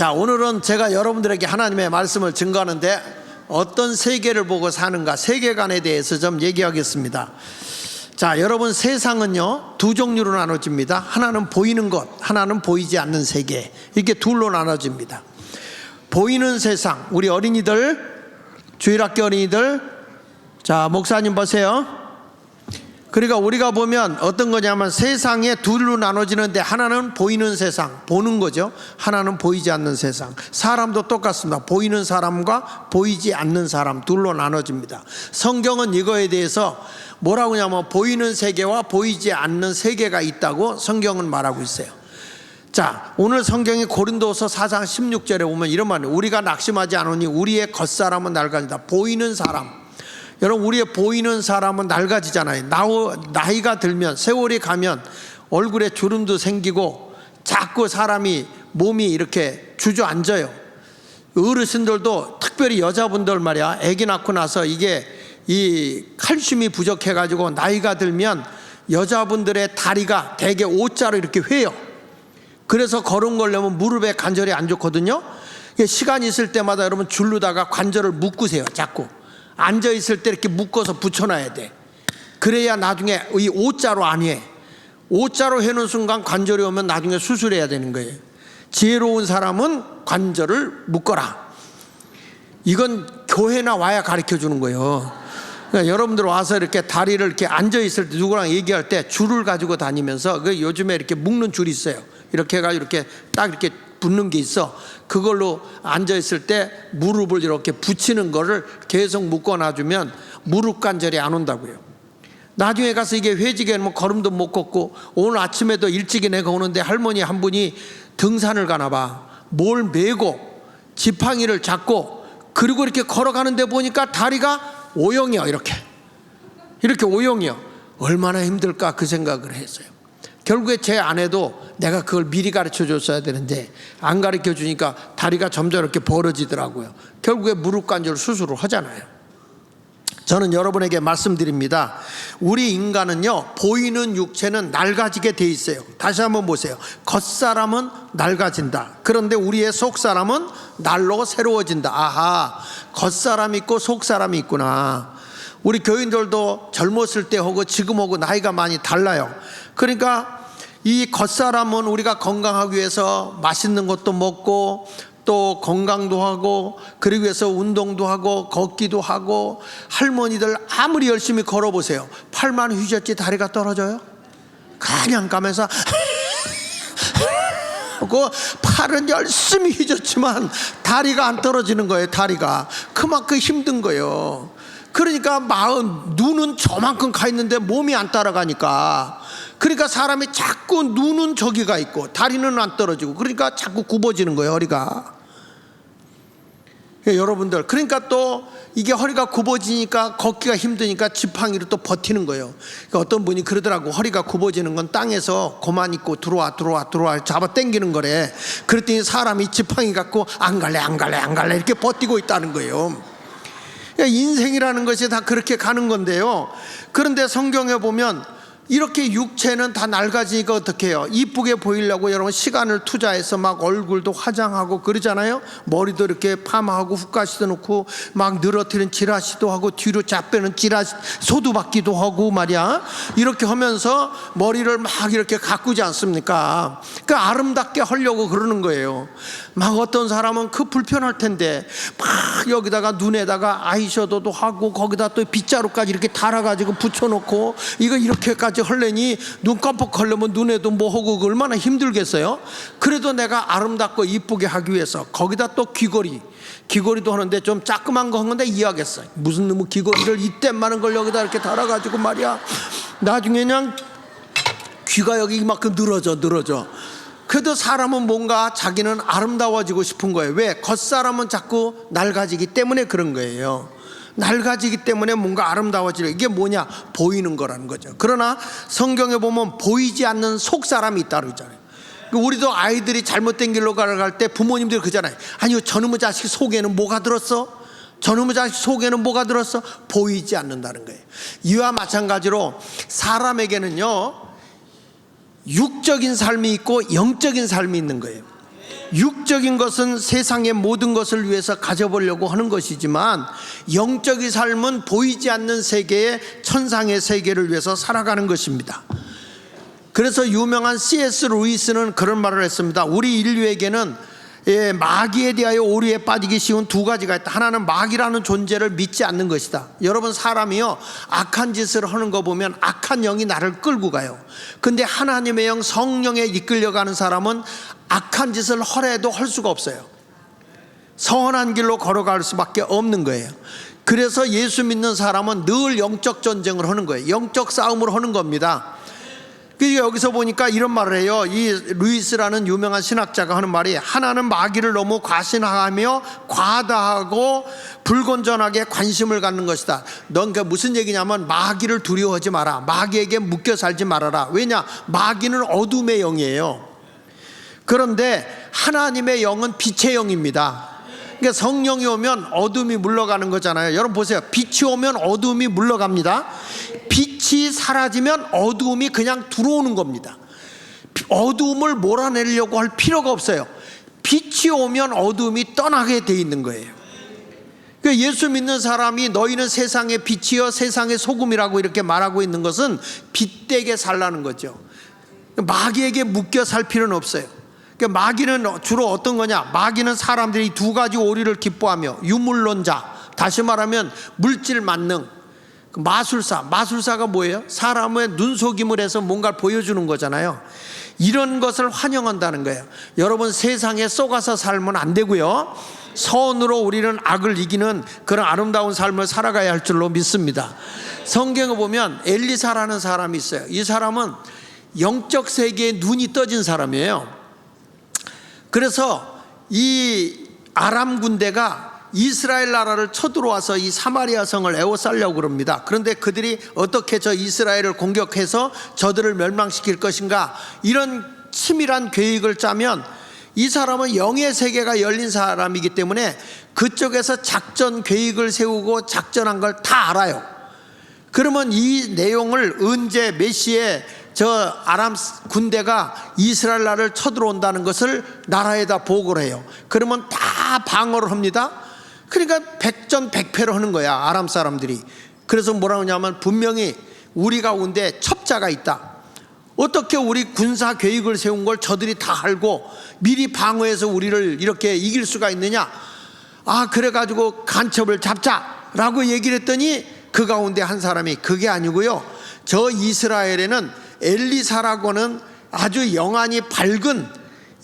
자, 오늘은 제가 여러분들에게 하나님의 말씀을 증거하는데 어떤 세계를 보고 사는가, 세계관에 대해서 좀 얘기하겠습니다. 자, 여러분, 세상은요 두 종류로 나눠집니다. 하나는 보이는 것, 하나는 보이지 않는 세계, 이렇게 둘로 나눠집니다. 보이는 세상, 우리 어린이들, 주일학교 어린이들, 자, 목사님 보세요. 그러니까 우리가 보면 어떤 거냐면 세상에 둘로 나눠지는데 하나는 보이는 세상, 보는 거죠. 하나는 보이지 않는 세상. 사람도 똑같습니다. 보이는 사람과 보이지 않는 사람 둘로 나눠집니다. 성경은 이거에 대해서 뭐라고 하냐면 보이는 세계와 보이지 않는 세계가 있다고 성경은 말하고 있어요. 자, 오늘 성경이 고린도서 4장 16절에 보면 이런 말이에요. 우리가 낙심하지 않으니 우리의 겉사람은 낡아진다. 보이는 사람, 여러분, 우리의 보이는 사람은 낡아지잖아요. 나이가 들면, 세월이 가면 얼굴에 주름도 생기고 자꾸 사람이 몸이 이렇게 주저앉아요. 어르신들도 특별히 여자분들 말이야, 아기 낳고 나서 이게 이 칼슘이 부족해가지고 나이가 들면 여자분들의 다리가 대개 O자로 이렇게 휘어요. 그래서 걸음 걸려면 무릎에 관절이 안 좋거든요. 시간 있을 때마다 여러분 줄로다가 관절을 묶으세요. 자꾸 앉아있을 때 이렇게 묶어서 붙여놔야 돼. 그래야 나중에 이 O자로 안 해. O자로 해놓은 순간 관절이 오면 나중에 수술해야 되는 거예요. 지혜로운 사람은 관절을 묶어라. 이건 교회나 와야 가르쳐 주는 거예요. 그러니까 여러분들 와서 이렇게 다리를 이렇게 앉아있을 때 누구랑 얘기할 때 줄을 가지고 다니면서, 그 요즘에 이렇게 묶는 줄이 있어요. 이렇게 해가지고 이렇게 딱 이렇게 붙는 게 있어. 그걸로 앉아있을 때 무릎을 이렇게 붙이는 거를 계속 묶어놔주면 무릎 관절이 안 온다고요. 나중에 가서 이게 회지게 뭐 걸음도 못 걷고, 오늘 아침에도 일찍이 내가 오는데 할머니 한 분이 등산을 가나 봐. 뭘 메고 지팡이를 잡고 그리고 이렇게 걸어가는데 보니까 다리가 O형이야. 이렇게 O형이야. 얼마나 힘들까 그 생각을 했어요. 결국에 제 아내도 내가 그걸 미리 가르쳐 줬어야 되는데 안 가르쳐 주니까 다리가 점점 이렇게 벌어지더라고요. 결국에 무릎 관절 수술을 하잖아요. 저는 여러분에게 말씀드립니다. 우리 인간은요 보이는 육체는 낡아지게 돼 있어요. 다시 한번 보세요. 겉사람은 낡아진다. 그런데 우리의 속사람은 날로 새로워진다. 아하, 겉사람이 있고 속사람이 있구나. 우리 교인들도 젊었을 때 하고 지금하고 나이가 많이 달라요. 그러니까 이 겉사람은 우리가 건강하기 위해서 맛있는 것도 먹고 또 건강도 하고 그러기 위해서 운동도 하고 걷기도 하고, 할머니들 아무리 열심히 걸어보세요. 팔만 휘젓지 다리가 떨어져요? 그냥 가면서 그 팔은 열심히 휘젓지만 다리가 안 떨어지는 거예요. 다리가 그만큼 힘든 거예요. 그러니까 눈은 저만큼 가 있는데 몸이 안 따라가니까, 그러니까 사람이 자꾸 눈은 저기가 있고 다리는 안 떨어지고, 그러니까 자꾸 굽어지는 거예요, 허리가. 여러분들, 그러니까 또 이게 허리가 굽어지니까 걷기가 힘드니까 지팡이로 또 버티는 거예요. 그러니까 어떤 분이 그러더라고. 허리가 굽어지는 건 땅에서 고만 있고 들어와 잡아 당기는 거래. 그랬더니 사람이 지팡이 갖고 안 갈래 이렇게 버티고 있다는 거예요. 인생이라는 것이 다 그렇게 가는 건데요. 그런데 성경에 보면 이렇게 육체는 다 낡아지니까 어떻게 해요? 이쁘게 보이려고 여러분 시간을 투자해서 막 얼굴도 화장하고 그러잖아요. 머리도 이렇게 파마하고 훅가시도 놓고 막 늘어뜨린 지라시도 하고 뒤로 잡빼는 지라시 소두박기도 하고 말이야. 이렇게 하면서 머리를 막 이렇게 가꾸지 않습니까? 그러니까 아름답게 하려고 그러는 거예요. 막 어떤 사람은 그 불편할 텐데 막 여기다가 눈에다가 아이셔도도 하고 거기다 또 빗자루까지 이렇게 달아가지고 붙여놓고 이거 이렇게까지 하려니 눈 깜빡하려면 눈에도 뭐 하고 얼마나 힘들겠어요. 그래도 내가 아름답고 이쁘게 하기 위해서 거기다 또 귀걸이도 하는데 좀 자그만 거 한 건데 이해하겠어요. 무슨 놈의 귀걸이를 이때만한 걸 여기다 이렇게 달아가지고 말이야, 나중에 그냥 귀가 여기 이만큼 늘어져. 그래도 사람은 뭔가 자기는 아름다워지고 싶은 거예요. 왜? 겉사람은 자꾸 낡아지기 때문에 그런 거예요. 낡아지기 때문에 뭔가 아름다워지려. 이게 뭐냐? 보이는 거라는 거죠. 그러나 성경에 보면 보이지 않는 속사람이 있다고 그러잖아요. 우리도 아이들이 잘못된 길로 가갈 때 부모님들이 그러잖아요. 아니요, 저놈의 자식 속에는 뭐가 들었어? 저놈의 자식 속에는 뭐가 들었어? 보이지 않는다는 거예요. 이와 마찬가지로 사람에게는요 육적인 삶이 있고 영적인 삶이 있는 거예요. 육적인 것은 세상의 모든 것을 위해서 가져보려고 하는 것이지만 영적인 삶은 보이지 않는 세계의 천상의 세계를 위해서 살아가는 것입니다. 그래서 유명한 C.S. 루이스는 그런 말을 했습니다. 우리 인류에게는 마귀에 대하여 오류에 빠지기 쉬운 두 가지가 있다. 하나는 마귀라는 존재를 믿지 않는 것이다. 여러분, 사람이요 악한 짓을 하는 거 보면 악한 영이 나를 끌고 가요. 근데 하나님의 영 성령에 이끌려가는 사람은 악한 짓을 하려도 할 수가 없어요. 선한 길로 걸어갈 수밖에 없는 거예요. 그래서 예수 믿는 사람은 늘 영적 전쟁을 하는 거예요. 영적 싸움을 하는 겁니다. 여기서 보니까 이런 말을 해요. 이 루이스라는 유명한 신학자가 하는 말이, 하나는 마귀를 너무 과신하며 과다하고 불건전하게 관심을 갖는 것이다. 넌 그 무슨 얘기냐면 마귀를 두려워하지 마라. 마귀에게 묶여 살지 말아라. 왜냐? 마귀는 어둠의 영이에요. 그런데 하나님의 영은 빛의 영입니다. 그러니까 성령이 오면 어둠이 물러가는 거잖아요. 여러분 보세요. 빛이 오면 어둠이 물러갑니다. 빛이 사라지면 어두움이 그냥 들어오는 겁니다. 어두움을 몰아내려고 할 필요가 없어요. 빛이 오면 어두움이 떠나게 돼 있는 거예요. 그러니까 예수 믿는 사람이 너희는 세상의 빛이요 세상의 소금이라고 이렇게 말하고 있는 것은 빛되게 살라는 거죠. 마귀에게 묶여 살 필요는 없어요. 그러니까 마귀는 주로 어떤 거냐? 마귀는 사람들이 두 가지 오류를 기뻐하며 유물론자, 다시 말하면 물질 만능, 마술사가 뭐예요? 사람의 눈속임을 해서 뭔가를 보여주는 거잖아요. 이런 것을 환영한다는 거예요. 여러분, 세상에 쏘가서 살면 안 되고요, 선으로 우리는 악을 이기는 그런 아름다운 삶을 살아가야 할 줄로 믿습니다. 성경에 보면 엘리사라는 사람이 있어요. 이 사람은 영적 세계에 눈이 떠진 사람이에요. 그래서 이 아람 군대가 이스라엘 나라를 쳐들어와서 이 사마리아 성을 에워싸려고 그럽니다. 그런데 그들이 어떻게 저 이스라엘을 공격해서 저들을 멸망시킬 것인가, 이런 치밀한 계획을 짜면 이 사람은 영의 세계가 열린 사람이기 때문에 그쪽에서 작전 계획을 세우고 작전한 걸 다 알아요. 그러면 이 내용을 언제 몇 시에 저 아람 군대가 이스라엘 나라를 쳐들어온다는 것을 나라에다 보고를 해요. 그러면 다 방어를 합니다. 그러니까 백전백패를 하는 거야, 아람 사람들이. 그래서 뭐라고 하냐면 분명히 우리 가운데 첩자가 있다. 어떻게 우리 군사 계획을 세운 걸 저들이 다 알고 미리 방어해서 우리를 이렇게 이길 수가 있느냐? 그래가지고 간첩을 잡자라고 얘기를 했더니 그 가운데 한 사람이 그게 아니고요, 저 이스라엘에는 엘리사라고는 아주 영안이 밝은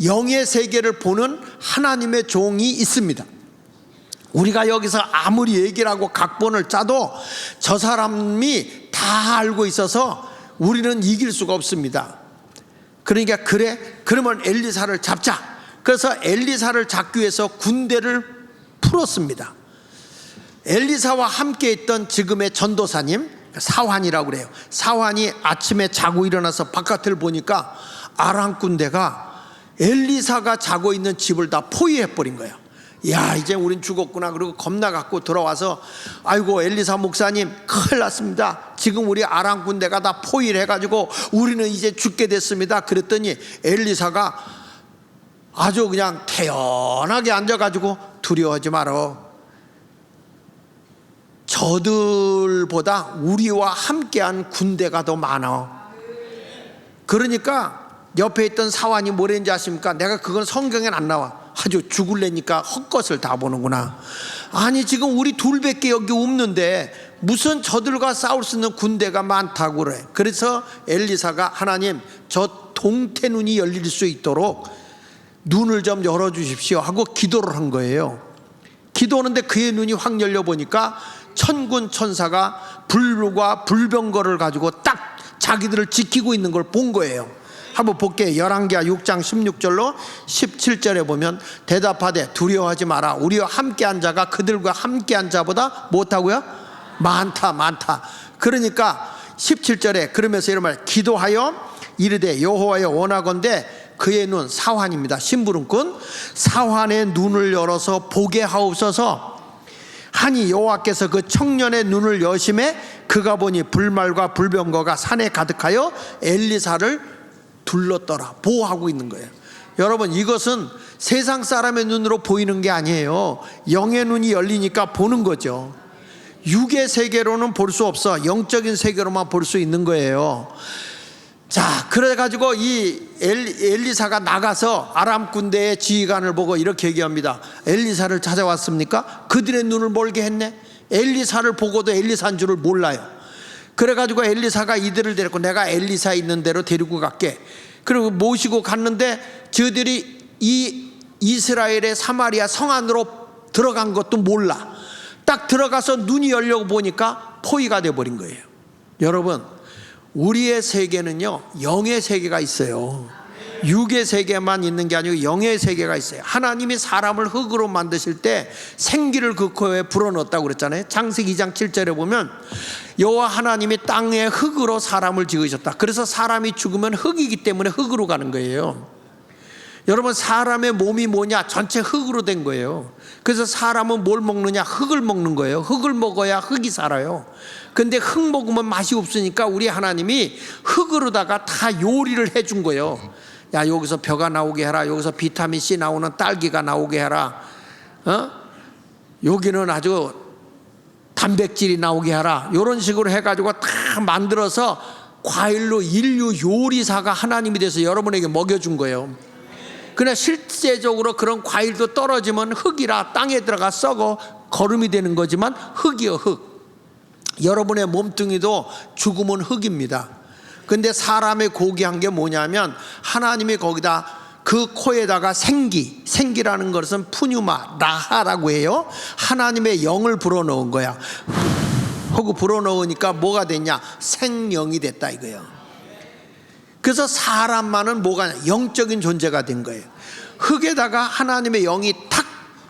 영의 세계를 보는 하나님의 종이 있습니다. 우리가 여기서 아무리 얘기를 하고 각본을 짜도 저 사람이 다 알고 있어서 우리는 이길 수가 없습니다. 그러니까 그러면 엘리사를 잡자. 그래서 엘리사를 잡기 위해서 군대를 풀었습니다. 엘리사와 함께 있던 지금의 전도사님 사환이라고 그래요. 사환이 아침에 자고 일어나서 바깥을 보니까 아람 군대가 엘리사가 자고 있는 집을 다 포위해버린 거예요. 야, 이제 우린 죽었구나. 그리고 겁나 갖고 들어와서, 아이고 엘리사 목사님 큰일 났습니다. 지금 우리 아람 군대가 다 포위를 해가지고 우리는 이제 죽게 됐습니다. 그랬더니 엘리사가 아주 그냥 태연하게 앉아가지고 두려워하지 마라. 저들보다 우리와 함께한 군대가 더 많아. 그러니까 옆에 있던 사환이 뭐랬는지 아십니까? 내가 그건 성경엔 안 나와. 아주 죽을래니까 헛것을 다 보는구나. 아니, 지금 우리 둘밖에 여기 없는데 무슨 저들과 싸울 수 있는 군대가 많다고 그래. 그래서 엘리사가 하나님, 저 동태 눈이 열릴 수 있도록 눈을 좀 열어주십시오 하고 기도를 한 거예요. 기도하는데 그의 눈이 확 열려보니까 천군 천사가 불과 불병거를 가지고 딱 자기들을 지키고 있는 걸 본 거예요. 한번 볼게요. 열왕기하 6장 16절로 17절에 보면 대답하되 두려워하지 마라. 우리와 함께한 자가 그들과 함께한 자보다 못하고요? 많다. 그러니까 17절에 그러면서 이런 말, 기도하여 이르되 여호와여 원하건대 그의 눈, 사환입니다. 심부름꾼 사환의 눈을 열어서 보게 하옵소서 하니 여호와께서 그 청년의 눈을 여심해 그가 보니 불말과 불병거가 산에 가득하여 엘리사를 둘렀더라. 보호하고 있는 거예요. 여러분, 이것은 세상 사람의 눈으로 보이는 게 아니에요. 영의 눈이 열리니까 보는 거죠. 육의 세계로는 볼 수 없어. 영적인 세계로만 볼 수 있는 거예요. 자, 그래가지고 이 엘리사가 나가서 아람 군대의 지휘관을 보고 이렇게 얘기합니다. 엘리사를 찾아왔습니까? 그들의 눈을 멀게 했네. 엘리사를 보고도 엘리사인 줄을 몰라요. 그래가지고 엘리사가 이들을 데리고 내가 엘리사 있는 대로 데리고 갈게. 그리고 모시고 갔는데 저들이 이 이스라엘의 사마리아 성 안으로 들어간 것도 몰라. 딱 들어가서 눈이 열려고 보니까 포위가 돼버린 거예요. 여러분, 우리의 세계는요, 영의 세계가 있어요. 육의 세계만 있는 게 아니고 영의 세계가 있어요. 하나님이 사람을 흙으로 만드실 때 생기를 그 코에 불어넣었다고 그랬잖아요. 창세기 2장 7절에 보면 여호와 하나님이 땅에 흙으로 사람을 지으셨다. 그래서 사람이 죽으면 흙이기 때문에 흙으로 가는 거예요. 여러분, 사람의 몸이 뭐냐? 전체 흙으로 된 거예요. 그래서 사람은 뭘 먹느냐? 흙을 먹는 거예요. 흙을 먹어야 흙이 살아요. 근데 흙 먹으면 맛이 없으니까 우리 하나님이 흙으로다가 다 요리를 해준 거예요. 야, 여기서 벼가 나오게 해라. 여기서 비타민C 나오는 딸기가 나오게 해라. 여기는 아주 단백질이 나오게 하라. 이런 식으로 해가지고 다 만들어서 과일로 인류 요리사가 하나님이 돼서 여러분에게 먹여준 거예요. 그러나 실제적으로 그런 과일도 떨어지면 흙이라 땅에 들어가 썩어 거름이 되는 거지만 흙이요, 흙. 여러분의 몸뚱이도 죽으면 흙입니다. 근데 사람의 고귀한 게 뭐냐면 하나님이 거기다 그 코에다가 생기라는 것은 푸뉴마, 라하라고 해요. 하나님의 영을 불어넣은 거야. 하고 불어넣으니까 뭐가 됐냐? 생명이 됐다 이거예요. 그래서 사람만은 뭐가 영적인 존재가 된 거예요. 흙에다가 하나님의 영이 탁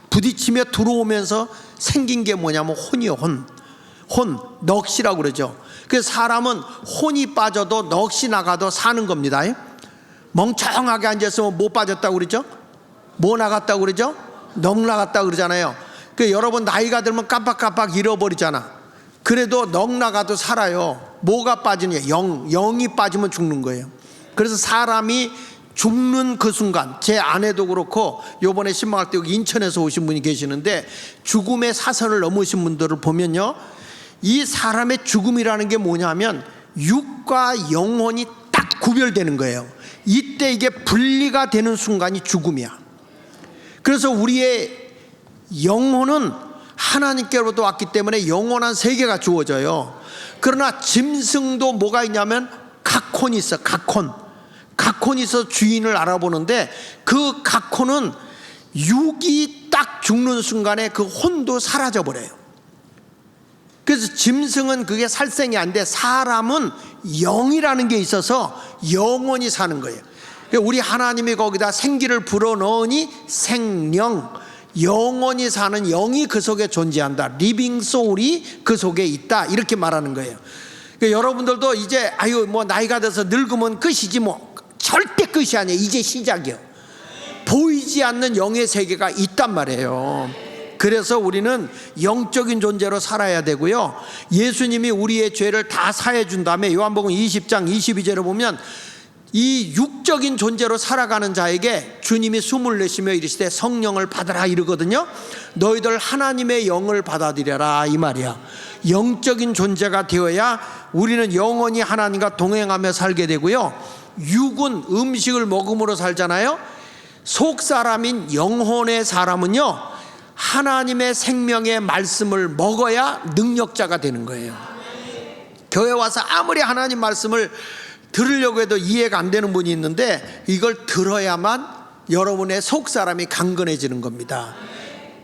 부딪히며 들어오면서 생긴 게 뭐냐면 혼이요, 혼, 넋이라고 그러죠. 그래서 사람은 혼이 빠져도 넋이 나가도 사는 겁니다. 멍청하게 앉았으면 못 빠졌다고 그러죠. 뭐 나갔다고 그러죠? 넋 나갔다고 그러잖아요. 그 여러분 나이가 들면 깜빡깜빡 잃어버리잖아. 그래도 넋 나가도 살아요. 뭐가 빠지냐? 영이 빠지면 죽는 거예요. 그래서 사람이 죽는 그 순간, 제 아내도 그렇고 요번에 신방할 때 여기 인천에서 오신 분이 계시는데 죽음의 사선을 넘으신 분들을 보면요, 이 사람의 죽음이라는 게 뭐냐면 육과 영혼이 딱 구별되는 거예요. 이때 이게 분리가 되는 순간이 죽음이야. 그래서 우리의 영혼은 하나님께로부터 왔기 때문에 영원한 세계가 주어져요. 그러나 짐승도 뭐가 있냐면 각혼이 있어. 각혼이 있어 주인을 알아보는데 그 각혼은 육이 딱 죽는 순간에 그 혼도 사라져 버려요. 그래서 짐승은 그게 살생이 안 돼. 사람은 영이라는 게 있어서 영원히 사는 거예요. 우리 하나님이 거기다 생기를 불어넣으니 생령, 영원히 사는 영이 그 속에 존재한다. 리빙 소울이 그 속에 있다. 이렇게 말하는 거예요. 그러니까 여러분들도 이제 뭐 나이가 돼서 늙으면 끝이지 뭐. 절대 끝이 아니에요. 이제 시작이에요. 보이지 않는 영의 세계가 있단 말이에요. 그래서 우리는 영적인 존재로 살아야 되고요. 예수님이 우리의 죄를 다 사해 준 다음에 요한복음 20장 22절에 보면 이 육적인 존재로 살아가는 자에게 주님이 숨을 내쉬며 이르시되 성령을 받으라 이르거든요. 너희들 하나님의 영을 받아들여라 이 말이야. 영적인 존재가 되어야 우리는 영원히 하나님과 동행하며 살게 되고요. 육은 음식을 먹음으로 살잖아요. 속 사람인 영혼의 사람은요, 하나님의 생명의 말씀을 먹어야 능력자가 되는 거예요. 교회 와서 아무리 하나님 말씀을 들으려고 해도 이해가 안 되는 분이 있는데 이걸 들어야만 여러분의 속 사람이 강건해지는 겁니다.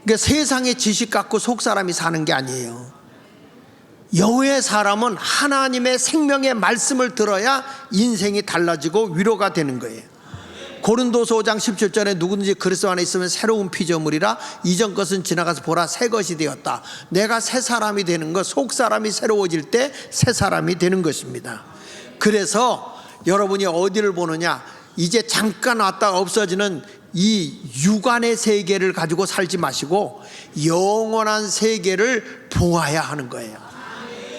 그러니까 세상의 지식 갖고 속 사람이 사는 게 아니에요. 영의 사람은 하나님의 생명의 말씀을 들어야 인생이 달라지고 위로가 되는 거예요. 고린도서 5장 17절에 누구든지 그리스도 안에 있으면 새로운 피조물이라 이전 것은 지나가서 보라 새 것이 되었다. 내가 새 사람이 되는 것, 속 사람이 새로워질 때 새 사람이 되는 것입니다. 그래서 여러분이 어디를 보느냐, 이제 잠깐 왔다가 없어지는 이 육안의 세계를 가지고 살지 마시고 영원한 세계를 보아야 하는 거예요.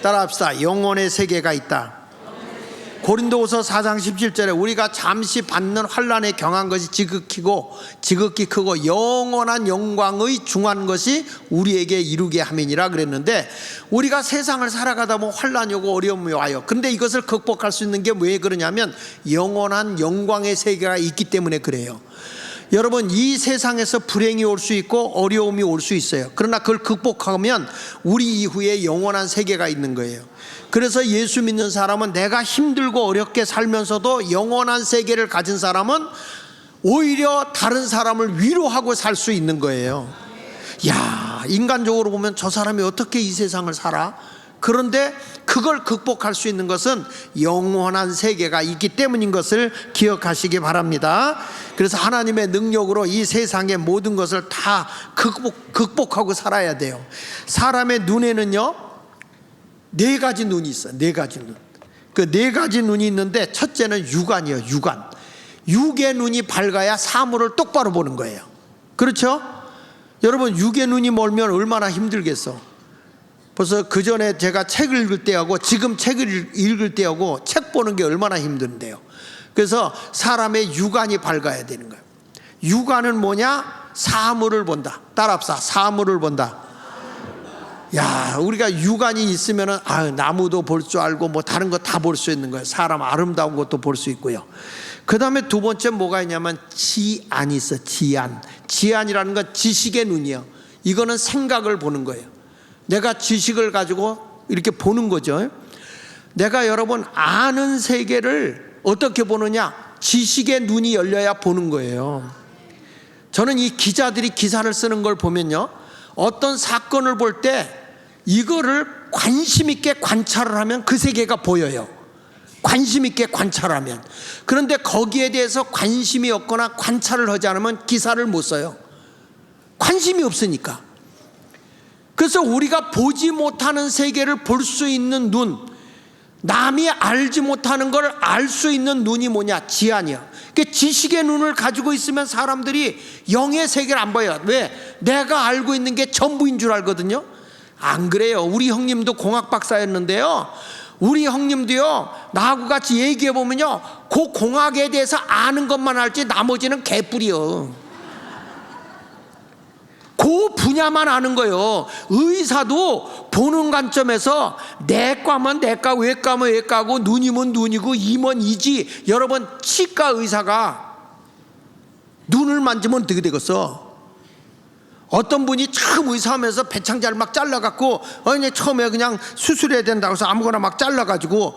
따라합시다. 영혼의 세계가 있다. 고린도후서 4장 17절에 우리가 잠시 받는 환난에 경한 것이 지극히 크고 영원한 영광의 중한 것이 우리에게 이루게 함이니라 그랬는데, 우리가 세상을 살아가다 보면 환난이 오고 어려움이 와요. 그런데 이것을 극복할 수 있는 게 왜 그러냐면 영원한 영광의 세계가 있기 때문에 그래요. 여러분, 이 세상에서 불행이 올 수 있고 어려움이 올 수 있어요. 그러나 그걸 극복하면 우리 이후에 영원한 세계가 있는 거예요. 그래서 예수 믿는 사람은, 내가 힘들고 어렵게 살면서도 영원한 세계를 가진 사람은 오히려 다른 사람을 위로하고 살 수 있는 거예요. 야, 인간적으로 보면 저 사람이 어떻게 이 세상을 살아? 그런데 그걸 극복할 수 있는 것은 영원한 세계가 있기 때문인 것을 기억하시기 바랍니다. 그래서 하나님의 능력으로 이 세상의 모든 것을 다 극복하고 살아야 돼요. 사람의 눈에는요, 네 가지 눈이 있어요. 네 가지 눈. 그 네 가지 눈이 있는데, 첫째는 육안이에요. 육안. 육의 눈이 밝아야 사물을 똑바로 보는 거예요. 그렇죠? 여러분, 육의 눈이 멀면 얼마나 힘들겠어. 벌써 그 전에 제가 책을 읽을 때하고 지금 책을 읽을 때하고 책 보는 게 얼마나 힘든데요. 그래서 사람의 육안이 밝아야 되는 거예요. 육안은 뭐냐? 사물을 본다. 따라합시다. 사물을 본다. 야, 우리가 육안이 있으면은 나무도 볼 줄 알고 뭐 다른 거 다 볼 수 있는 거예요. 사람 아름다운 것도 볼 수 있고요. 그 다음에 두 번째 뭐가 있냐면 지안이 있어. 지안이라는 건 지식의 눈이요. 이거는 생각을 보는 거예요. 내가 지식을 가지고 이렇게 보는 거죠. 내가 여러분 아는 세계를 어떻게 보느냐? 지식의 눈이 열려야 보는 거예요. 저는 이 기자들이 기사를 쓰는 걸 보면요, 어떤 사건을 볼 때 이거를 관심 있게 관찰을 하면 그 세계가 보여요. 관심 있게 관찰하면. 그런데 거기에 대해서 관심이 없거나 관찰을 하지 않으면 기사를 못 써요. 관심이 없으니까. 그래서 우리가 보지 못하는 세계를 볼 수 있는 눈, 남이 알지 못하는 걸 알 수 있는 눈이 뭐냐? 지안이야. 그러니까 지식의 눈을 가지고 있으면 사람들이 영의 세계를 안 봐요. 왜? 내가 알고 있는 게 전부인 줄 알거든요. 안 그래요. 우리 형님도 공학 박사였는데요, 우리 형님도요, 나하고 같이 얘기해 보면요, 그 공학에 대해서 아는 것만 알지 나머지는 개뿔이요. 그 분야만 아는 거예요. 의사도 보는 관점에서 내과면 내과, 외과면 외과고, 눈이면 눈이고, 이면 이지. 여러분, 치과 의사가 눈을 만지면 어떻게 되겠어? 어떤 분이 처음 의사하면서 배창자를 막 잘라갖고, 처음에 그냥 수술해야 된다고 해서 아무거나 막 잘라가지고,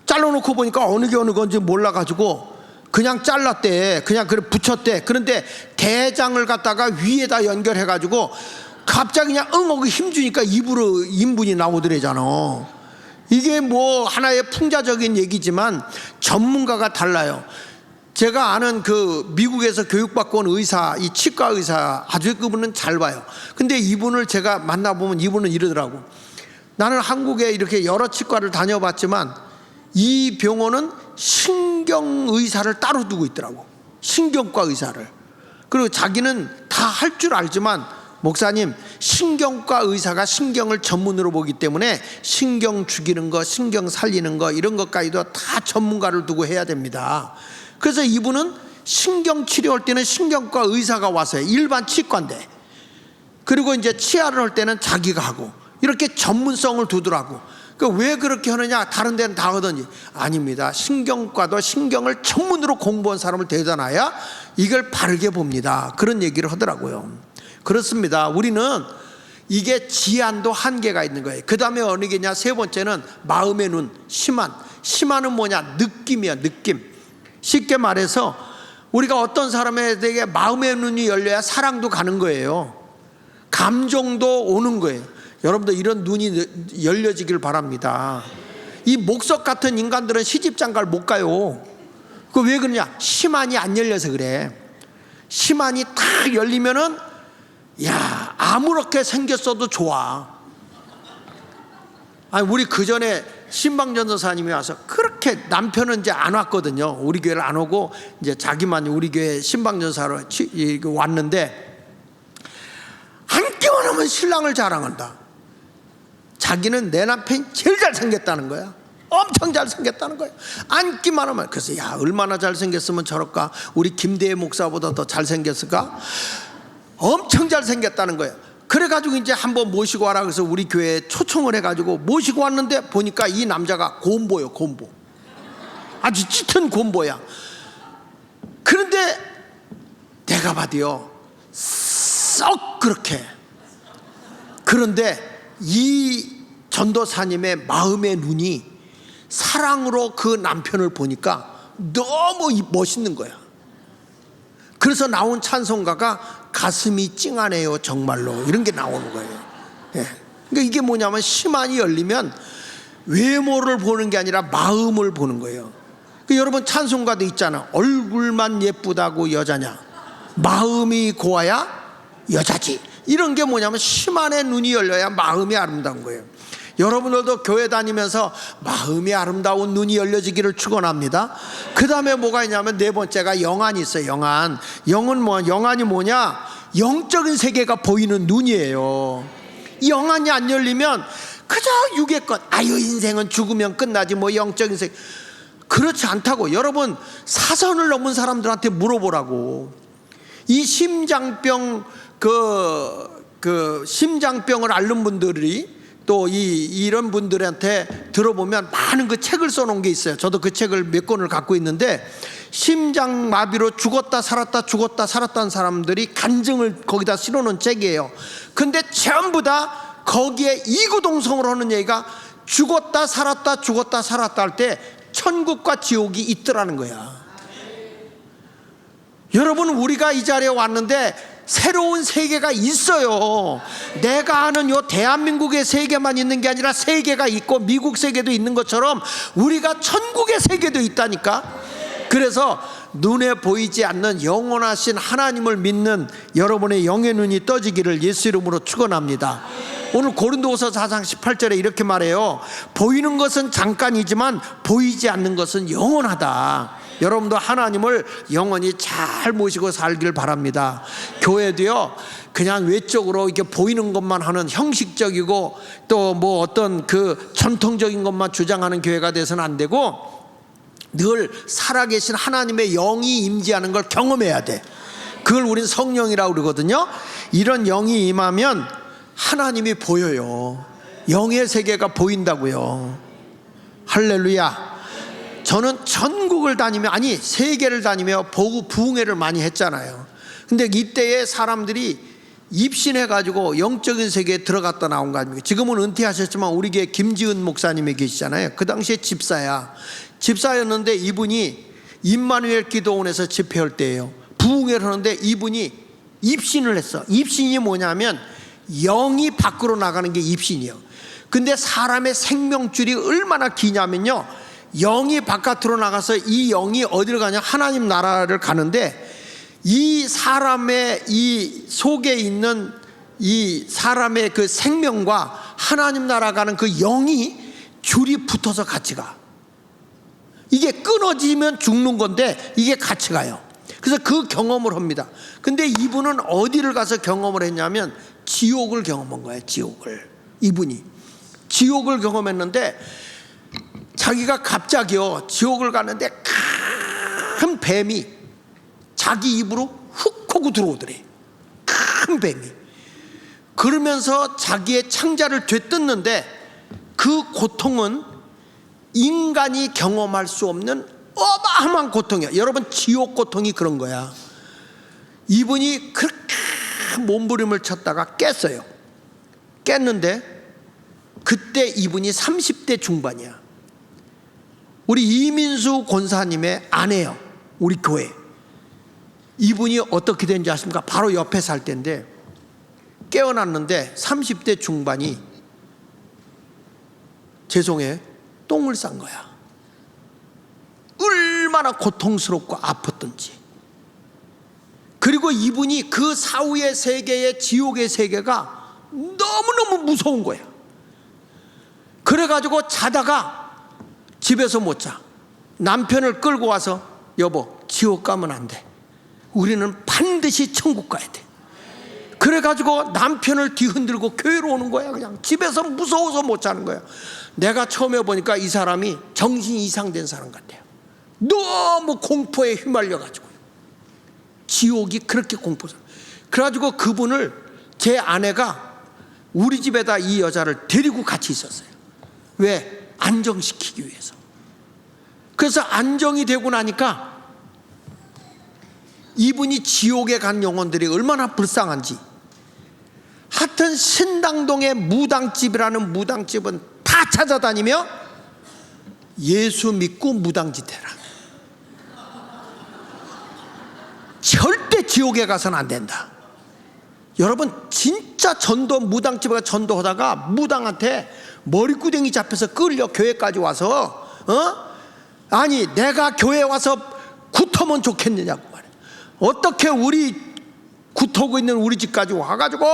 잘라놓고 보니까 어느 게 어느 건지 몰라가지고 그냥 잘랐대. 그냥 그래 붙였대. 그런데 대장을 갖다가 위에다 연결해가지고 갑자기 그냥 하고 힘주니까 입으로 인분이 나오더래잖아. 이게 뭐 하나의 풍자적인 얘기지만 전문가가 달라요. 제가 아는 그 미국에서 교육받고 온 의사, 이 치과 의사, 아주 그분은 잘 봐요. 근데 이분을 제가 만나보면 이분은 이러더라고. 나는 한국에 이렇게 여러 치과를 다녀봤지만 이 병원은 신경의사를 따로 두고 있더라고. 신경과 의사를. 그리고 자기는 다 할 줄 알지만, 목사님, 신경과 의사가 신경을 전문으로 보기 때문에 신경 죽이는 거, 신경 살리는 거, 이런 것까지도 다 전문가를 두고 해야 됩니다. 그래서 이분은 신경 치료할 때는 신경과 의사가 와서요. 일반 치과인데. 그리고 이제 치아를 할 때는 자기가 하고, 이렇게 전문성을 두더라고. 왜 그렇게 하느냐? 다른 데는 다 하더니. 아닙니다. 신경과도 신경을 전문으로 공부한 사람을 대단해야 이걸 바르게 봅니다. 그런 얘기를 하더라고요. 그렇습니다. 우리는 이게 지안도 한계가 있는 거예요. 그 다음에 어느 게냐? 세 번째는 마음의 눈, 심한은 뭐냐? 느낌이야. 느낌. 쉽게 말해서 우리가 어떤 사람에게 마음의 눈이 열려야 사랑도 가는 거예요. 감정도 오는 거예요. 여러분들 이런 눈이 열려지길 바랍니다. 이 목석 같은 인간들은 시집장가를 못 가요. 그 왜 그러냐? 심한이 안 열려서 그래. 심한이 딱 열리면은 야, 아무렇게 생겼어도 좋아. 아니, 우리 그 전에 신방전도사님이 와서, 그렇게 남편은 이제 안 왔거든요. 우리 교회를 안 오고 이제 자기만 우리 교회 신방전도사로 왔는데, 앉기만 하면 신랑을 자랑한다. 자기는 내 남편이 제일 잘생겼다는 거야. 엄청 잘생겼다는 거예요. 앉기만 하면. 그래서 야, 얼마나 잘생겼으면 저럴까? 우리 김대혜 목사보다 더 잘생겼을까? 엄청 잘생겼다는 거예요. 그래가지고 이제 한번 모시고 와라 그래서 우리 교회에 초청을 해가지고 모시고 왔는데 보니까 이 남자가 곰보요, 곰보. 아주 짙은 곰보야. 그런데 내가 봐도요, 썩 그렇게. 그런데 이 전도사님의 마음의 눈이 사랑으로 그 남편을 보니까 너무 멋있는 거야. 그래서 나온 찬송가가 가슴이 찡하네요 정말로, 이런 게 나오는 거예요. 예. 그러니까 이게 뭐냐면 심환이 열리면 외모를 보는 게 아니라 마음을 보는 거예요. 그러니까 여러분 찬송가도 있잖아. 얼굴만 예쁘다고 여자냐, 마음이 고와야 여자지. 이런 게 뭐냐면 심환의 눈이 열려야 마음이 아름다운 거예요. 여러분들도 교회 다니면서 마음이 아름다운 눈이 열려지기를 축원합니다. 그 다음에 뭐가 있냐면 네 번째가 영안이 있어요. 영안. 영안이 뭐냐? 영적인 세계가 보이는 눈이에요. 이 영안이 안 열리면 그저 육의 것, 아유 인생은 죽으면 끝나지 뭐 영적인 세계. 그렇지 않다고. 여러분 사선을 넘은 사람들한테 물어보라고. 이 심장병 심장병을 앓는 분들이 또 이런 분들한테 들어보면 많은 그 책을 써놓은 게 있어요. 저도 그 책을 몇 권을 갖고 있는데, 심장마비로 죽었다 살았다 죽었다 살았다는 사람들이 간증을 거기다 실어놓은 책이에요. 근데 전부 다 거기에 이구동성으로 하는 얘기가 죽었다 살았다 죽었다 살았다 할 때 천국과 지옥이 있더라는 거야. 여러분 우리가 이 자리에 왔는데 새로운 세계가 있어요. 내가 아는 요 대한민국의 세계만 있는 게 아니라 세계가 있고 미국 세계도 있는 것처럼 우리가 천국의 세계도 있다니까. 그래서 눈에 보이지 않는 영원하신 하나님을 믿는 여러분의 영의 눈이 떠지기를 예수 이름으로 축원합니다. 오늘 고린도후서 4장 18절에 이렇게 말해요. 보이는 것은 잠깐이지만 보이지 않는 것은 영원하다. 여러분도 하나님을 영원히 잘 모시고 살길 바랍니다. 교회도요, 그냥 외적으로 이렇게 보이는 것만 하는 형식적이고 또 뭐 어떤 그 전통적인 것만 주장하는 교회가 돼서는 안 되고, 늘 살아계신 하나님의 영이 임재하는 걸 경험해야 돼. 그걸 우린 성령이라고 그러거든요. 이런 영이 임하면 하나님이 보여요. 영의 세계가 보인다고요. 할렐루야. 저는 전국을 다니며, 아니 세계를 다니며 부흥회를 많이 했잖아요. 근데 이때에 사람들이 입신해가지고 영적인 세계에 들어갔다 나온 거 아닙니까? 지금은 은퇴하셨지만 우리 교회 김지은 목사님이 계시잖아요. 그 당시에 집사였는데 이분이 임마누엘 기도원에서 집회할 때예요. 부흥회를 하는데 이분이 입신을 했어. 입신이 뭐냐면 영이 밖으로 나가는 게 입신이에요. 근데 사람의 생명줄이 얼마나 기냐면요, 영이 바깥으로 나가서 이 영이 어디를 가냐, 하나님 나라를 가는데, 이 사람의 이 속에 있는 이 사람의 그 생명과 하나님 나라 가는 그 영이 줄이 붙어서 같이 가. 이게 끊어지면 죽는 건데 이게 같이 가요. 그래서 그 경험을 합니다. 근데 이분은 어디를 가서 경험을 했냐면 지옥을 경험한 거예요. 이분이 지옥을 경험했는데, 자기가 갑자기요 지옥을 가는데 큰 뱀이 자기 입으로 훅 하고 들어오더래. 큰 뱀이. 그러면서 자기의 창자를 되뜯는데 그 고통은 인간이 경험할 수 없는 어마어마한 고통이야. 여러분 지옥 고통이 그런 거야. 이분이 그렇게 몸부림을 쳤다가 깼어요. 깼는데 그때 이분이 30대 중반이야. 우리 이민수 권사님의 아내요, 우리 교회. 이분이 어떻게 된지 아십니까? 바로 옆에 살 때인데 깨어났는데 30대 중반이 죄송해 똥을 싼 거야. 얼마나 고통스럽고 아팠던지. 그리고 이분이 그 사후의 세계의 지옥의 세계가 너무너무 무서운 거야. 그래가지고 자다가 집에서 못 자. 남편을 끌고 와서 여보 지옥 가면 안 돼. 우리는 반드시 천국 가야 돼. 그래가지고 남편을 뒤흔들고 교회로 오는 거야. 그냥 집에서 무서워서 못 자는 거야. 내가 처음에 보니까 이 사람이 정신이 이상된 사람 같아요. 너무 공포에 휘말려가지고, 지옥이 그렇게 공포서. 그래가지고 그분을, 제 아내가 우리 집에다 이 여자를 데리고 같이 있었어요. 왜? 안정시키기 위해서. 그래서 안정이 되고 나니까 이분이 지옥에 간 영혼들이 얼마나 불쌍한지, 하여튼 신당동의 무당집이라는 무당집은 다 찾아다니며 예수 믿고 무당짓 해라, 절대 지옥에 가서는 안 된다. 여러분, 진짜 전도, 무당집에 가 전도하다가 무당한테 머리구덩이 잡혀서 끌려 교회까지 와서, 아니 내가 교회 와서 굿하면 좋겠느냐고 말해. 어떻게 우리 굿하고 있는 우리 집까지 와가지고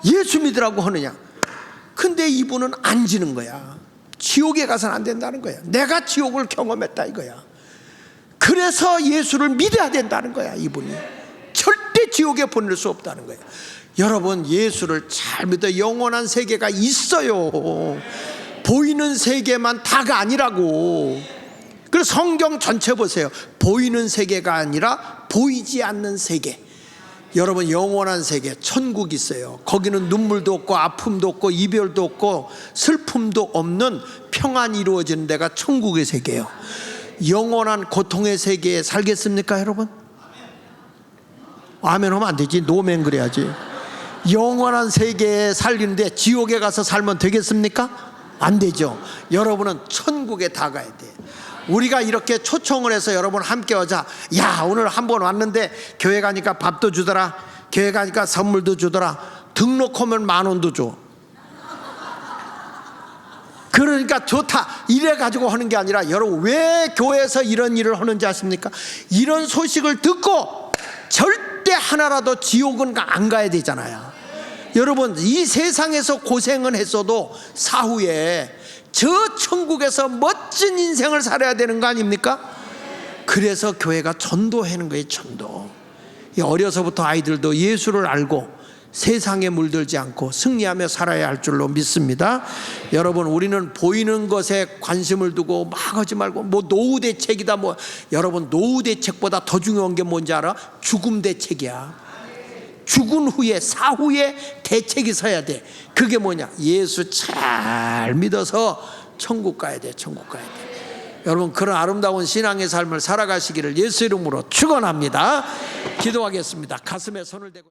예수 믿으라고 하느냐. 근데 이분은 안 지는 거야. 지옥에 가서는 안 된다는 거야. 내가 지옥을 경험했다 이거야. 그래서 예수를 믿어야 된다는 거야. 이분이 절대 지옥에 보낼 수 없다는 거야. 여러분, 예수를 잘 믿어. 영원한 세계가 있어요. 보이는 세계만 다가 아니라고. 그래서 성경 전체 보세요. 보이는 세계가 아니라 보이지 않는 세계. 여러분, 영원한 세계, 천국이 있어요. 거기는 눈물도 없고 아픔도 없고 이별도 없고 슬픔도 없는 평안이 이루어지는 데가 천국의 세계예요. 영원한 고통의 세계에 살겠습니까, 여러분? 아멘 하면 안 되지. 노멘 그래야지. 영원한 세계에 살리는데 지옥에 가서 살면 되겠습니까? 안 되죠. 여러분은 천국에 다 가야 돼. 우리가 이렇게 초청을 해서 여러분 함께 오자. 야, 오늘 한번 왔는데 교회 가니까 밥도 주더라, 교회 가니까 선물도 주더라, 등록하면 10,000원도 줘. 그러니까 좋다 이래 가지고 하는 게 아니라, 여러분 왜 교회에서 이런 일을 하는지 아십니까? 이런 소식을 듣고 절대 하나라도 지옥은 안 가야 되잖아요. 여러분, 이 세상에서 고생은 했어도 사후에 저 천국에서 멋진 인생을 살아야 되는 거 아닙니까? 그래서 교회가 전도하는 거예요. 전도. 어려서부터 아이들도 예수를 알고 세상에 물들지 않고 승리하며 살아야 할 줄로 믿습니다. 여러분, 우리는 보이는 것에 관심을 두고 막 하지 말고 뭐 노후 대책이다 뭐. 여러분, 노후 대책보다 더 중요한 게 뭔지 알아? 죽음 대책이야. 죽은 후에, 사후에 대책이 서야 돼. 그게 뭐냐? 예수 잘 믿어서 천국 가야 돼. 천국 가야 돼. 여러분, 그런 아름다운 신앙의 삶을 살아가시기를 예수 이름으로 축원합니다. 기도하겠습니다. 가슴에 손을 대고